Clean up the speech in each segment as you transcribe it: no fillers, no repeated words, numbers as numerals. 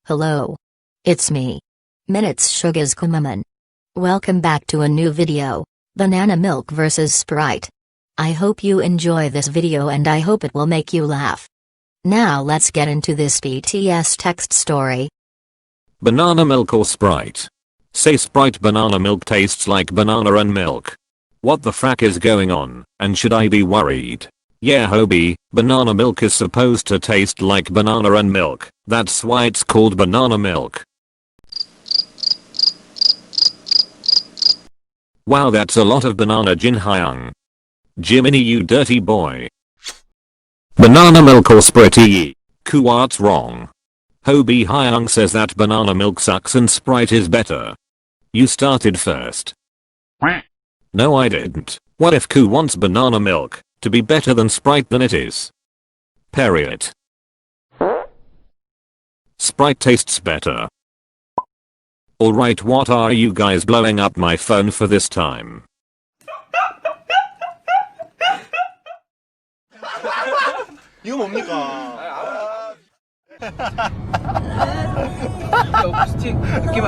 Hello. It's me. Minutes Sugar's Kumaman. Welcome back to a new video, Banana Milk vs Sprite. I hope you enjoy this video and I hope it will make you laugh. Now let's get into this BTS text story. Banana milk or Sprite? Say Sprite banana milk tastes like banana and milk. What the frack is going on, and should I be worried? Yeah hobi, banana milk is supposed to taste like banana and milk, that's why it's called banana milk. Wow, that's a lot of banana. Jin Hyung. Jiminy, you dirty boy. Banana milk or Sprite? Ku, what's wrong? Hobi Hyung says that banana milk sucks and Sprite is better. You started first. No, I didn't. What if Ku wants banana milk to be better than Sprite? Then it is. Period. Sprite tastes better. Alright, what are you guys blowing up my phone for this time? 이거 뭡니까? 스틱 느낌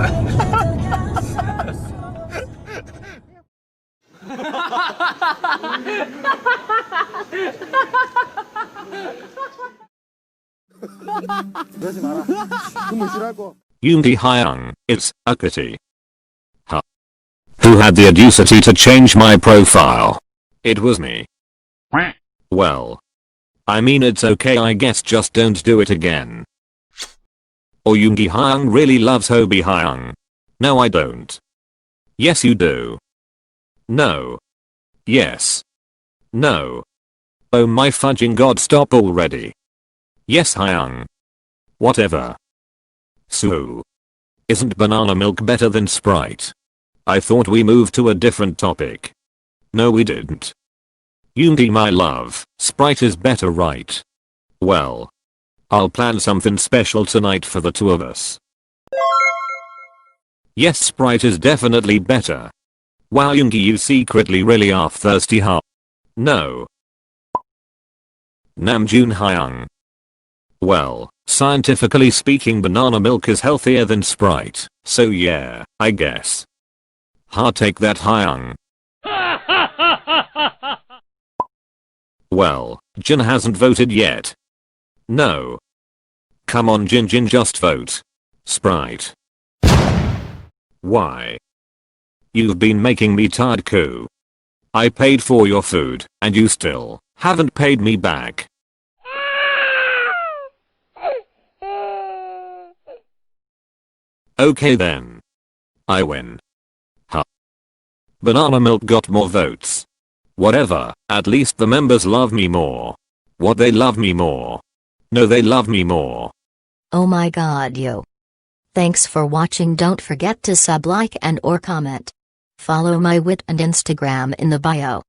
그러지 마라. 그럼 싫어할 거. Yoongi Hyung, it's Ukati. Huh. Who had the audacity to change my profile? It was me. Well. I mean, it's okay, I guess, just don't do it again. Or Yoongi Hyung really loves Hobi Hyung. No, I don't. Yes, you do. No. Yes. No. Oh my fudging god, stop already. Yes, Hyung. Whatever. So, isn't banana milk better than Sprite? I thought we moved to a different topic. No, we didn't. Yoongi, my love, Sprite is better, right? Well, I'll plan something special tonight for the two of us. Yes, Sprite is definitely better. Wow, Yoongi, you secretly really are thirsty, huh? No. Namjoon Hyung. Well, scientifically speaking, banana milk is healthier than Sprite, so yeah, I guess. Ha, take that, Hyung. Well, Jin hasn't voted yet. No. Come on Jin, just vote. Sprite. Why? You've been making me tired, Ku. I paid for your food, and you still haven't paid me back. Okay then. I win. Huh. Banana milk got more votes. Whatever, at least the members love me more. What, they love me more? No, they love me more. Oh my god, yo. Thanks for watching. Don't forget to sub, like and or comment. Follow my wit and Instagram in the bio.